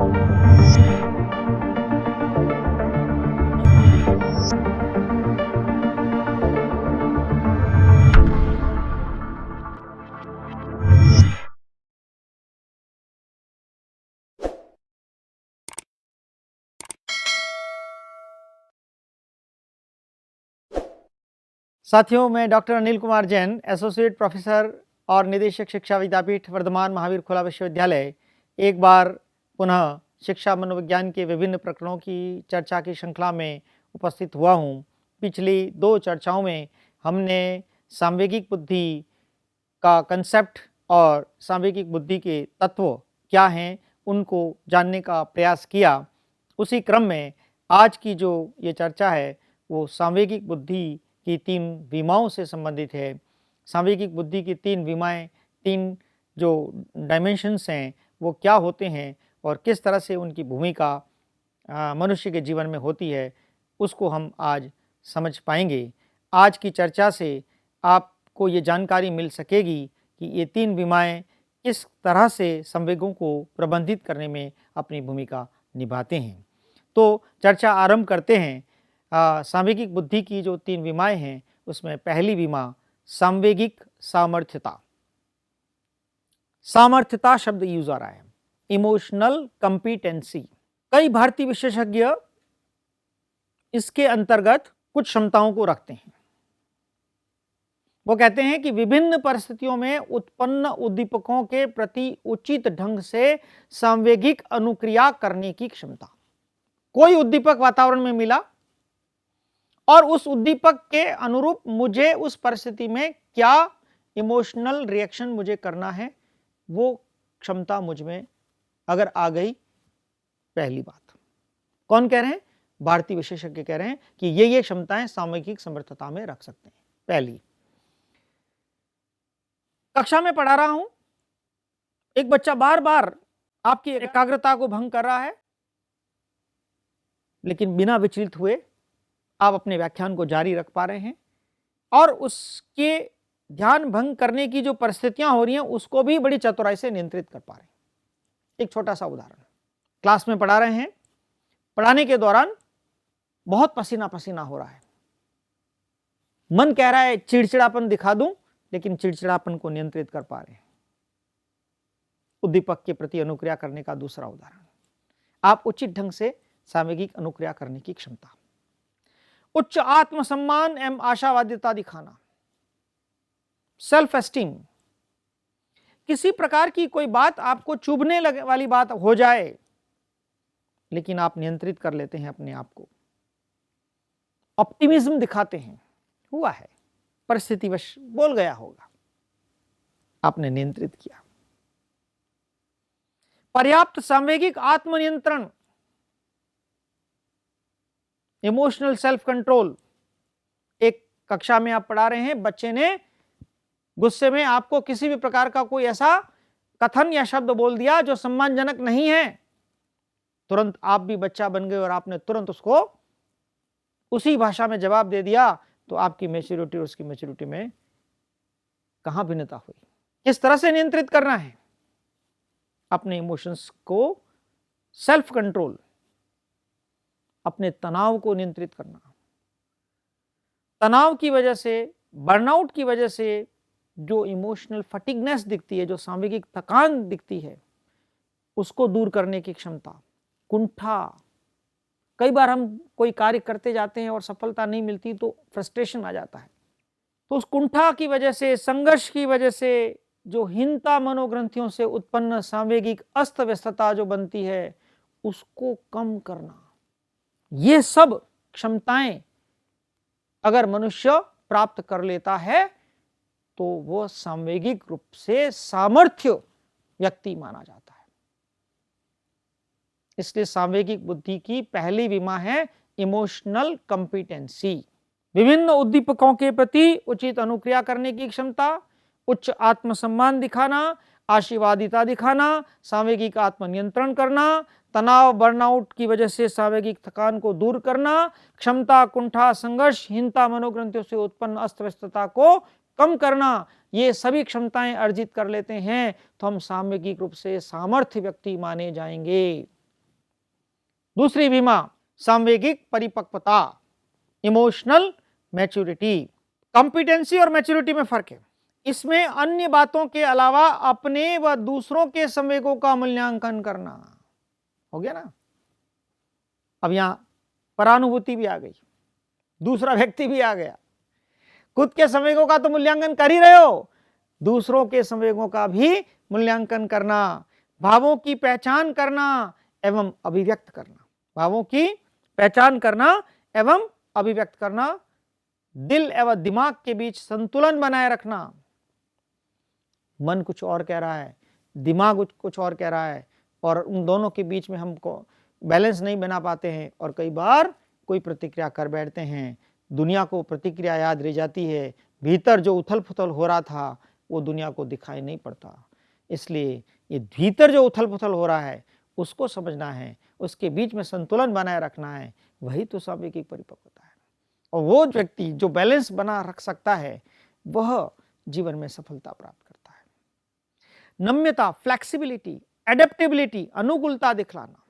साथियों, मैं doctor Anil Kumar Jain, associate professor और निदेशक शिक्षा विद्यापीठ वर्धमान महावीर खुला विश्वविद्यालय, एक बार पुनः शिक्षा मनोविज्ञान के विभिन्न प्रकरणों की चर्चा की श्रृंखला में उपस्थित हुआ हूँ। पिछली 2 चर्चाओं में हमने सांवेगिक बुद्धि का कंसेप्ट और सांवेगिक बुद्धि के तत्व क्या हैं, उनको जानने का प्रयास किया। उसी क्रम में आज की जो ये चर्चा है वो सांवेगिक बुद्धि की 3 विमाओं से संबंधित है। सांवेगिक बुद्धि की 3 विमाएँ, 3 जो डायमेंशंस हैं वो क्या होते हैं और किस तरह से उनकी भूमिका मनुष्य के जीवन में होती है, उसको हम आज समझ पाएंगे। आज की चर्चा से आपको ये जानकारी मिल सकेगी कि ये 3 विमाएँ किस तरह से संवेगों को प्रबंधित करने में अपनी भूमिका निभाते हैं। तो चर्चा आरंभ करते हैं। सांवेगिक बुद्धि की जो 3 विमाएँ हैं उसमें पहली विमा सांवेगिक सामर्थ्यता। सामर्थ्यता शब्द यूज आ रहा है, इमोशनल कंपिटेंसी। कई भारतीय विशेषज्ञ इसके अंतर्गत कुछ क्षमताओं को रखते हैं। वो कहते हैं कि विभिन्न परिस्थितियों में उत्पन्न उद्दीपकों के प्रति उचित ढंग से सांवेगिक अनुक्रिया करने की क्षमता। कोई उद्दीपक वातावरण में मिला और उस उद्दीपक के अनुरूप मुझे उस परिस्थिति में क्या इमोशनल रिएक्शन मुझे करना है, वो क्षमता मुझ में अगर आ गई, पहली बात। कौन कह रहे हैं? भारतीय विशेषज्ञ कह रहे हैं कि ये क्षमताएं सांवेगिक समर्थता में रख सकते हैं। पहली, कक्षा में पढ़ा रहा हूं, एक बच्चा बार बार आपकी एकाग्रता को भंग कर रहा है, लेकिन बिना विचलित हुए आप अपने व्याख्यान को जारी रख पा रहे हैं और उसके ध्यान भंग करने की जो परिस्थितियां हो रही हैं उसको भी बड़ी चतुराई से नियंत्रित कर पा रहे हैं। एक छोटा सा उदाहरण, क्लास में पढ़ा रहे हैं, पढ़ाने के दौरान बहुत पसीना पसीना हो रहा है, मन कह रहा है चिड़चिड़ापन दिखा दूं, लेकिन चिड़चिड़ापन को नियंत्रित कर पा रहे हैं। उद्दीपक के प्रति अनुक्रिया करने का दूसरा उदाहरण, आप उचित ढंग से सांवेगिक अनुक्रिया करने की क्षमता। उच्च आत्मसम्मान एवं आशावादिता दिखाना, सेल्फ एस्टीम। किसी प्रकार की कोई बात आपको चुभने लगे वाली बात हो जाए, लेकिन आप नियंत्रित कर लेते हैं अपने आप को, ऑप्टिमिज्म दिखाते हैं। हुआ है, परिस्थितिवश बोल गया होगा, आपने नियंत्रित किया। पर्याप्त सांवेगिक आत्मनियंत्रण, इमोशनल सेल्फ कंट्रोल। एक कक्षा में आप पढ़ा रहे हैं, बच्चे ने गुस्से में आपको किसी भी प्रकार का कोई ऐसा कथन या शब्द बोल दिया जो सम्मानजनक नहीं है, तुरंत आप भी बच्चा बन गए और आपने तुरंत उसको उसी भाषा में जवाब दे दिया, तो आपकी मैच्योरिटी और उसकी मैच्योरिटी में कहां भिन्नता हुई। किस तरह से नियंत्रित करना है अपने इमोशंस को, सेल्फ कंट्रोल, अपने तनाव को नियंत्रित करना। तनाव की वजह से, बर्नआउट की वजह से जो इमोशनल फटिगनेस दिखती है, जो सांवेगिक थकान दिखती है, उसको दूर करने की क्षमता। कुंठा, कई बार हम कोई कार्य करते जाते हैं और सफलता नहीं मिलती तो फ्रस्ट्रेशन आ जाता है, तो उस कुंठा की वजह से, संघर्ष की वजह से जो हीनता मनोग्रंथियों से उत्पन्न सांवेगिक अस्त व्यस्तता जो बनती है, उसको कम करना। ये सब क्षमताएं अगर मनुष्य प्राप्त कर लेता है तो वो सांवेगिक रूप से सामर्थ्य व्यक्ति माना जाता है। इसलिए सांवेगिक बुद्धि की पहली विमा है इमोशनल कंपिटेंसी। विभिन्न उद्दीपकों के प्रति उचित अनुक्रिया करने की क्षमता, उच्च आत्मसम्मान दिखाना, आशीर्वादिता दिखाना, सांवेगिक आत्मनियंत्रण करना, तनाव बर्नआउट की वजह से सांवेगिक थकान को दूर करना, क्षमता, कुंठा, संघर्ष, हीनता मनोग्रंथियों से उत्पन्न अस्त व्यस्तता को कम करना। ये सभी क्षमताएं अर्जित कर लेते हैं तो हम सांवेगिक रूप से सामर्थ्य व्यक्ति माने जाएंगे। दूसरी बीमा सांवेगिक परिपक्वता, इमोशनल मैच्योरिटी। कॉम्पिटेंसी और मैच्योरिटी में फर्क है। इसमें अन्य बातों के अलावा अपने व दूसरों के संवेगों का मूल्यांकन करना। हो गया ना। अब यहां परानुभूति भी आ गई, दूसरा व्यक्ति भी आ गया। खुद के संवेगों का तो मूल्यांकन कर ही रहे हो, दूसरों के संवेगों का भी मूल्यांकन करना, भावों की पहचान करना एवं अभिव्यक्त करना। भावों की पहचान करना एवं अभिव्यक्त करना, दिल एवं दिमाग के बीच संतुलन बनाए रखना। मन कुछ और कह रहा है, दिमाग कुछ और कह रहा है, और उन दोनों के बीच में हमको बैलेंस नहीं बना पाते हैं, और कई बार कोई प्रतिक्रिया कर बैठते हैं। दुनिया को प्रतिक्रिया याद रह जाती है, भीतर जो उथल पुथल हो रहा था वो दुनिया को दिखाई नहीं पड़ता। इसलिए ये भीतर जो उथल पुथल हो रहा है उसको समझना है, उसके बीच में संतुलन बनाए रखना है, वही तो सांवेगिक परिपक्वता है। और वो व्यक्ति जो बैलेंस बना रख सकता है वह जीवन में सफलता प्राप्त करता है। नम्यता, फ्लेक्सिबिलिटी, एडेप्टेबिलिटी, अनुकूलता दिखलाना।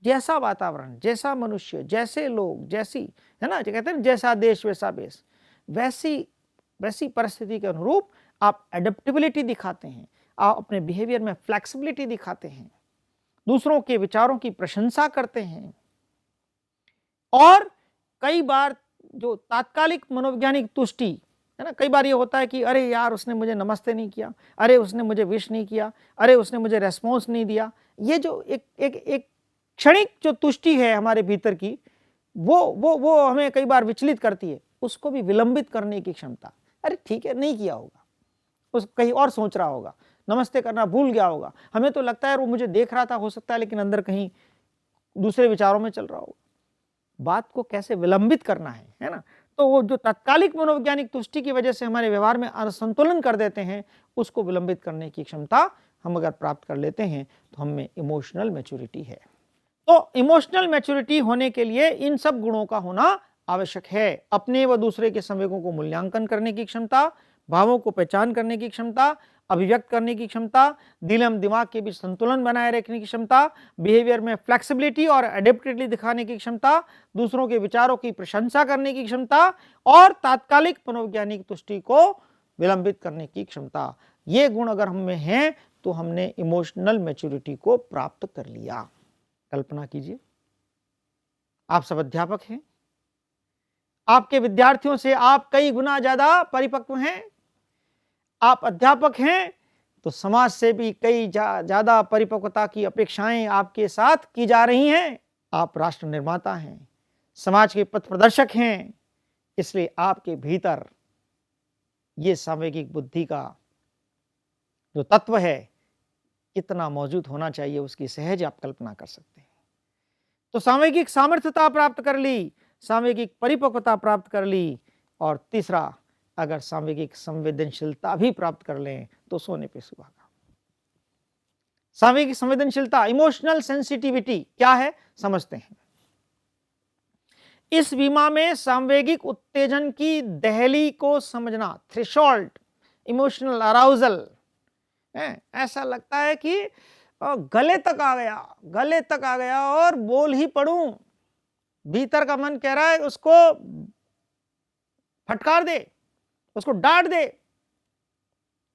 जैसा वातावरण, जैसा मनुष्य, जैसे लोग, जैसी, है ना, जो कहते हैं जैसा देश वैसा बेस, वैसी परिस्थिति के अनुरूप आप एडेप्टेबिलिटी दिखाते हैं, आप अपने बिहेवियर में फ्लेक्सिबिलिटी दिखाते हैं, दूसरों के विचारों की प्रशंसा करते हैं। और कई बार जो तात्कालिक मनोवैज्ञानिक तुष्टि है ना, कई बार ये होता है कि अरे यार उसने मुझे नमस्ते नहीं किया, अरे उसने मुझे विश नहीं किया, अरे उसने मुझे रेस्पॉन्स नहीं दिया। ये जो एक क्षणिक जो तुष्टि है हमारे भीतर की, वो हमें कई बार विचलित करती है। उसको भी विलंबित करने की क्षमता, अरे ठीक है नहीं किया होगा, उस कहीं और सोच रहा होगा, नमस्ते करना भूल गया होगा, हमें तो लगता है वो मुझे देख रहा था, हो सकता है, लेकिन अंदर कहीं दूसरे विचारों में चल रहा होगा। बात को कैसे विलंबित करना है ना। तो वो जो तात्कालिक मनोवैज्ञानिक तुष्टि की वजह से हमारे व्यवहार में असंतुलन कर देते हैं, उसको विलंबित करने की क्षमता हम अगर प्राप्त कर लेते हैं तो हम में इमोशनल मैच्योरिटी है। तो इमोशनल मैच्योरिटी होने के लिए इन सब गुणों का होना आवश्यक है। अपने व दूसरे के संवेगों को मूल्यांकन करने की क्षमता, भावों को पहचान करने की क्षमता, अभिव्यक्त करने की क्षमता, दिल एवं दिमाग के बीच संतुलन बनाए रखने की क्षमता, बिहेवियर में फ्लेक्सिबिलिटी और एडेप्टेबिलिटी दिखाने की क्षमता, दूसरों के विचारों की प्रशंसा करने की क्षमता और तात्कालिक मनोवैज्ञानिक तुष्टि को विलंबित करने की क्षमता। ये गुण अगर हम में हैं तो हमने इमोशनल मैच्योरिटी को प्राप्त कर लिया। कल्पना कीजिए, आप सब अध्यापक हैं, आपके विद्यार्थियों से आप कई गुना ज्यादा परिपक्व हैं। आप अध्यापक हैं तो समाज से भी कई ज्यादा परिपक्वता की अपेक्षाएं आपके साथ की जा रही हैं। आप राष्ट्र निर्माता हैं, समाज के पथ प्रदर्शक हैं, इसलिए आपके भीतर ये सांवेगिक बुद्धि का जो तत्व है कितना मौजूद होना चाहिए, उसकी सहज आप कल्पना कर सकते हैं। तो सांवेगिक सामर्थ्यता प्राप्त कर ली, सांवेगिक परिपक्वता प्राप्त कर ली, और तीसरा अगर सांवेगिक संवेदनशीलता भी प्राप्त कर लें तो सोने पे सुहागा। सांवेगिक संवेदनशीलता, इमोशनल सेंसिटिविटी क्या है समझते हैं। इस बीमा में सांवेगिक उत्तेजन की दहली को समझना, थ्रेशोल्ड, इमोशनल अराउजल, ऐसा लगता है कि गले तक आ गया और बोल ही पड़ूं। भीतर का मन कह रहा है उसको फटकार दे, उसको डांट दे,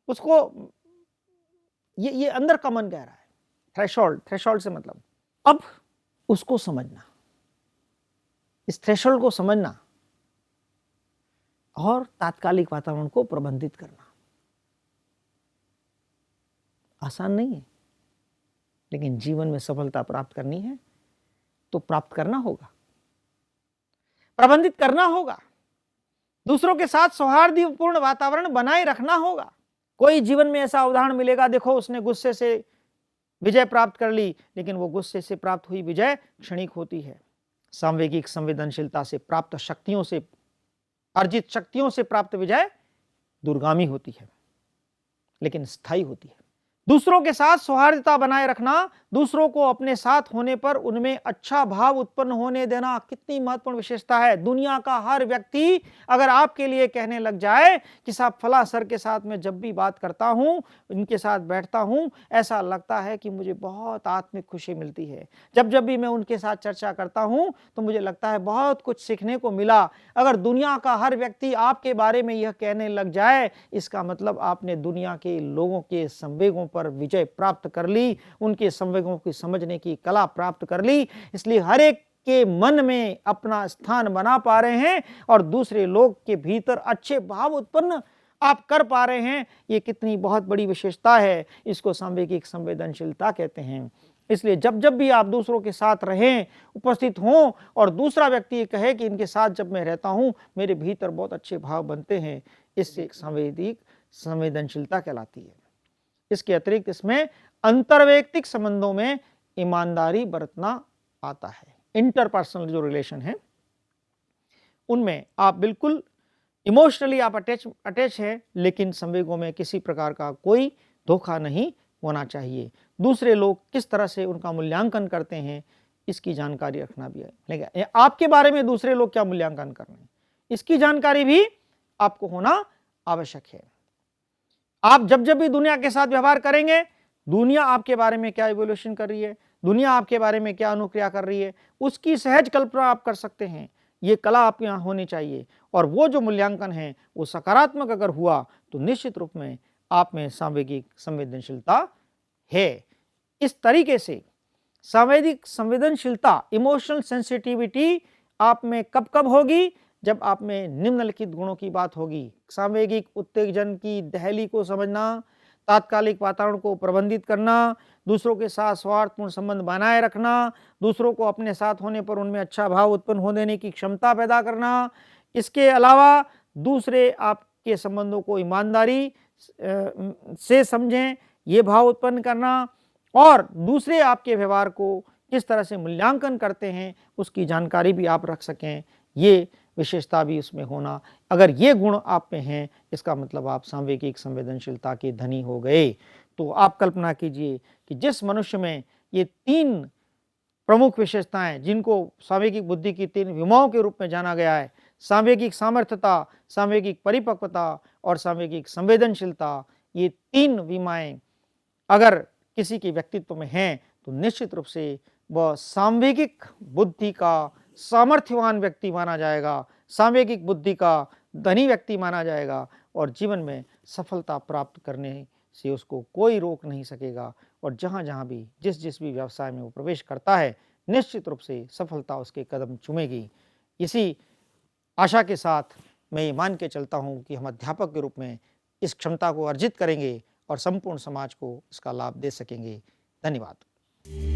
उसको, ये अंदर का मन कह रहा है। थ्रेशोल्ड से मतलब अब उसको समझना, इस थ्रेशोल्ड को समझना और तात्कालिक वातावरण को प्रबंधित करना आसान नहीं है, लेकिन जीवन में सफलता प्राप्त करनी है तो प्राप्त करना होगा, प्रबंधित करना होगा, दूसरों के साथ सौहार्दपूर्ण वातावरण बनाए रखना होगा। कोई जीवन में ऐसा उदाहरण मिलेगा, देखो उसने गुस्से से विजय प्राप्त कर ली, लेकिन वो गुस्से से प्राप्त हुई विजय क्षणिक होती है। सांवेगिक संवेदनशीलता से प्राप्त शक्तियों से, अर्जित शक्तियों से प्राप्त विजय दूरगामी होती है, लेकिन स्थायी होती है। दूसरों के साथ सौहार्दता बनाए रखना, दूसरों को अपने साथ होने पर उनमें अच्छा भाव उत्पन्न होने देना कितनी महत्वपूर्ण विशेषता है। दुनिया का हर व्यक्ति अगर आपके लिए कहने लग जाए कि साहब फला सर के साथ मैं जब भी बात करता हूं, इनके साथ बैठता हूं, ऐसा लगता है कि मुझे बहुत आत्मिक खुशी मिलती है। जब जब भी मैं उनके साथ चर्चा करता हूं तो मुझे लगता है बहुत कुछ सीखने को मिला। अगर दुनिया का हर व्यक्ति आपके बारे में यह कहने लग जाए, इसका मतलब आपने दुनिया के लोगों के संवेगों पर विजय प्राप्त कर ली, उनके संवेगों को समझने की कला प्राप्त कर ली। इसलिए हर एक के मन में अपना स्थान बना पा रहे हैं और दूसरे लोग के भीतर अच्छे भाव उत्पन्न आप कर पा रहे हैं। ये कितनी बहुत बड़ी विशेषता है, इसको सांवेगिक संवेदनशीलता कहते हैं। इसलिए जब जब भी आप दूसरों के साथ रहें, उपस्थित हों और दूसरा व्यक्ति ये कहे कि इनके साथ जब मैं रहता हूं मेरे भीतर बहुत अच्छे भाव बनते हैं, इससे एक सांवेगिक संवेदनशीलता कहलाती है। इसके अतिरिक्त इसमें अंतर्वैयक्तिक संबंधों में ईमानदारी बरतना आता है। इंटरपर्सनल जो रिलेशन है उनमें आप बिल्कुल इमोशनली आप अटैच है, लेकिन संवेगों में किसी प्रकार का कोई धोखा नहीं होना चाहिए। दूसरे लोग किस तरह से उनका मूल्यांकन करते हैं इसकी जानकारी रखना भी है। लेकिन आपके बारे में दूसरे लोग क्या मूल्यांकन कर रहे हैं इसकी जानकारी भी आपको होना आवश्यक है। आप जब जब भी दुनिया के साथ व्यवहार करेंगे, दुनिया आपके बारे में क्या इवोल्यूशन कर रही है, दुनिया आपके बारे में क्या अनुक्रिया कर रही है, उसकी सहज कल्पना आप कर सकते हैं। ये कला आपके यहाँ होनी चाहिए और वो जो मूल्यांकन है वो सकारात्मक अगर हुआ तो निश्चित रूप में आप में सांवेगिक संवेदनशीलता है। इस तरीके से सांवेगिक संवेदनशीलता, इमोशनल सेंसिटिविटी आप में कब कब होगी? जब आप में निम्नलिखित गुणों की बात होगी। सांवेगिक उत्तेजन की दहली को समझना, तात्कालिक वातावरण को प्रबंधित करना, दूसरों के साथ सौहार्दपूर्ण संबंध बनाए रखना, दूसरों को अपने साथ होने पर उनमें अच्छा भाव उत्पन्न होने देने की क्षमता पैदा करना। इसके अलावा दूसरे आपके संबंधों को ईमानदारी से समझें, ये भाव उत्पन्न करना और दूसरे आपके व्यवहार को किस तरह से मूल्यांकन करते हैं उसकी जानकारी भी आप रख सकें, ये विशेषता भी उसमें होना। अगर ये गुण आप में हैं इसका मतलब आप सांवेगिक संवेदनशीलता के धनी हो गए। तो आप कल्पना कीजिए कि जिस मनुष्य में ये 3 प्रमुख विशेषताएं, जिनको सांवेगिक बुद्धि की 3 विमाओं के रूप में जाना गया है, सांवेगिक सामर्थ्यता, सांवेगिक परिपक्वता और सांवेगिक संवेदनशीलता, ये 3 विमाएं अगर किसी के व्यक्तित्व में हैं तो निश्चित रूप से वह सांवेगिक बुद्धि का सामर्थ्यवान व्यक्ति माना जाएगा, सांवेगिक बुद्धि का धनी व्यक्ति माना जाएगा और जीवन में सफलता प्राप्त करने से उसको कोई रोक नहीं सकेगा। और जहाँ जहाँ भी जिस भी व्यवसाय में वो प्रवेश करता है निश्चित रूप से सफलता उसके कदम चूमेगी। इसी आशा के साथ मैं ये मान के चलता हूँ कि हम अध्यापक के रूप में इस क्षमता को अर्जित करेंगे और संपूर्ण समाज को इसका लाभ दे सकेंगे। धन्यवाद।